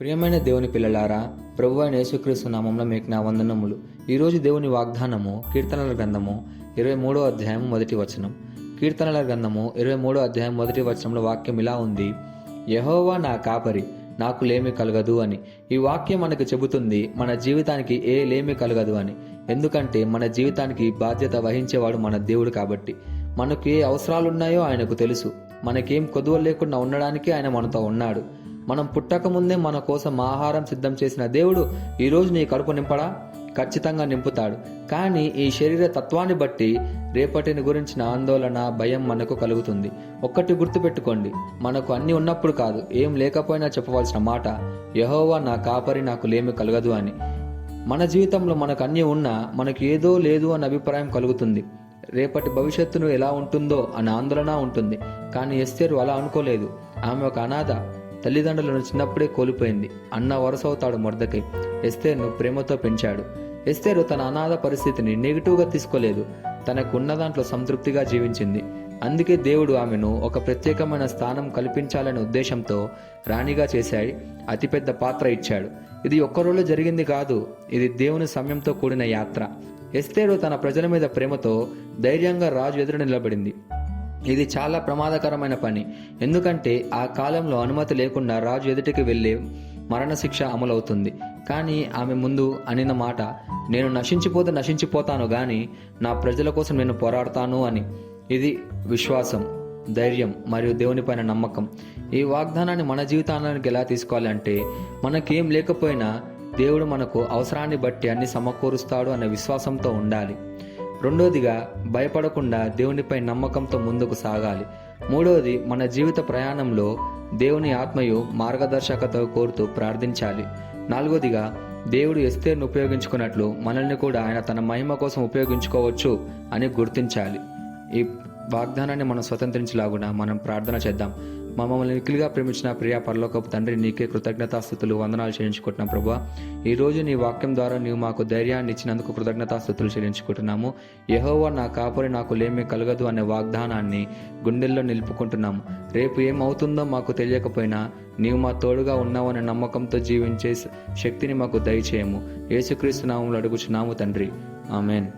ప్రియమైన దేవుని పిల్లలారా, ప్రభువైన అయిన యేసుక్రీస్తు నామములో మీకు నా వందనములు. ఈరోజు దేవుని వాగ్దానము కీర్తనల గ్రంథము 23వ అధ్యాయం 1వ వచనం. కీర్తనల గ్రంథము 23వ అధ్యాయం 1వ వచనంలో వాక్యం ఇలా ఉంది: యెహోవా నా కాపరి, నాకు లేమి కలగదు అని. ఈ వాక్యం మనకు చెబుతుంది మన జీవితానికి ఏ లేమి కలగదు అని. ఎందుకంటే మన జీవితానికి బాధ్యత వహించేవాడు మన దేవుడు కాబట్టి. మనకు ఏ అవసరాలున్నాయో ఆయనకు తెలుసు. మనకేం కొదువ లేకుండా ఉండడానికి ఆయన మనతో ఉన్నాడు. మనం పుట్టక ముందే మన కోసం ఆహారం సిద్ధం చేసిన దేవుడు ఈరోజు నీ కడుపు నింపడా? ఖచ్చితంగా నింపుతాడు. కానీ ఈ శరీర తత్వాన్ని బట్టి రేపటిని గురించిన ఆందోళన, భయం మనకు కలుగుతుంది. ఒక్కటి గుర్తుపెట్టుకోండి, మనకు అన్ని ఉన్నప్పుడు కాదు, ఏం లేకపోయినా చెప్పవలసిన మాట యెహోవా నా కాపరి, నాకు లేమి కలగదు అని. మన జీవితంలో మనకు అన్ని ఉన్నా మనకు ఏదో లేదు అన్న అభిప్రాయం కలుగుతుంది. రేపటి భవిష్యత్తును ఎలా ఉంటుందో అన్న ఆందోళన ఉంటుంది. కానీ ఎస్తేరు అలా అనుకోలేదు. ఆమె ఒక అనాథ. తల్లిదండ్రులను చిన్నప్పుడే కోల్పోయింది. అన్న వరసవుతాడు మొర్దెకై. ఎస్తేరును ప్రేమతో పెంచాడు. ఎస్తేరు తన అనాథ పరిస్థితిని నెగిటివ్గా తీసుకోలేదు. తనకు ఉన్న దాంట్లో సంతృప్తిగా జీవించింది. అందుకే దేవుడు ఆమెను ఒక ప్రత్యేకమైన స్థానం కల్పించాలనే ఉద్దేశంతో రాణిగా చేశాయి. అతిపెద్ద పాత్ర ఇచ్చాడు. ఇది ఒక్కరోజు జరిగింది కాదు, ఇది దేవుని సమయంతో కూడిన యాత్ర. ఎస్తేరు తన ప్రజల మీద ప్రేమతో ధైర్యంగా రాజు ఎదురు నిలబడింది. ఇది చాలా ప్రమాదకరమైన పని. ఎందుకంటే ఆ కాలంలో అనుమతి లేకుండా రాజు ఎదుటికి వెళ్లే మరణశిక్ష అమలవుతుంది. కానీ ఆమె ముందు అనిన మాట, నేను నశించిపోతాను గాని నా ప్రజల కోసం నేను పోరాడతాను అని. ఇది విశ్వాసం, ధైర్యం మరియు దేవునిపైన నమ్మకం. ఈ వాగ్దానాన్ని మన జీవితానికి ఎలా తీసుకోవాలి అంటే, మనకేం లేకపోయినా దేవుడు మనకు అవసరాన్ని బట్టి అన్ని సమకూరుస్తాడు అనే విశ్వాసంతో ఉండాలి. రెండోదిగా, భయపడకుండా దేవునిపై నమ్మకంతో ముందుకు సాగాలి. మూడోది, మన జీవిత ప్రయాణంలో దేవుని ఆత్మయు మార్గదర్శకత కోరుతూ ప్రార్థించాలి. నాలుగోదిగా, దేవుడు ఎస్తేరును ఉపయోగించుకున్నట్లు మనల్ని కూడా ఆయన తన మహిమ కోసం ఉపయోగించుకోవచ్చు అని గుర్తించాలి. ఈ వాగ్దానాన్ని మనం స్వతంత్రించలాగునా మనం ప్రార్థన చేద్దాం. మమ్మల్ని మిక్కిలిగా ప్రేమించిన ప్రియ పరలోకపు తండ్రి, నీకే కృతజ్ఞతాస్తుతులు, వందనాలు చెల్లించుకుంటున్నాం ప్రభువా. ఈరోజు నీ వాక్యం ద్వారా నీవు మాకు ధైర్యాన్ని ఇచ్చినందుకు కృతజ్ఞతాస్తుతులు చెల్లించుకుంటున్నాము. యెహోవా నా కాపరి, నాకు లేమి కలగదు అనే వాగ్దానాన్ని గుండెల్లో నిలుపుకుంటున్నాము. రేపు ఏమవుతుందో మాకు తెలియకపోయినా నీవు మా తోడుగా ఉన్నావనే నమ్మకంతో జీవించే శక్తిని మాకు దయచేయము. యేసుక్రీస్తు నామములో అడుగుచున్నాము తండ్రి, ఆమెన్.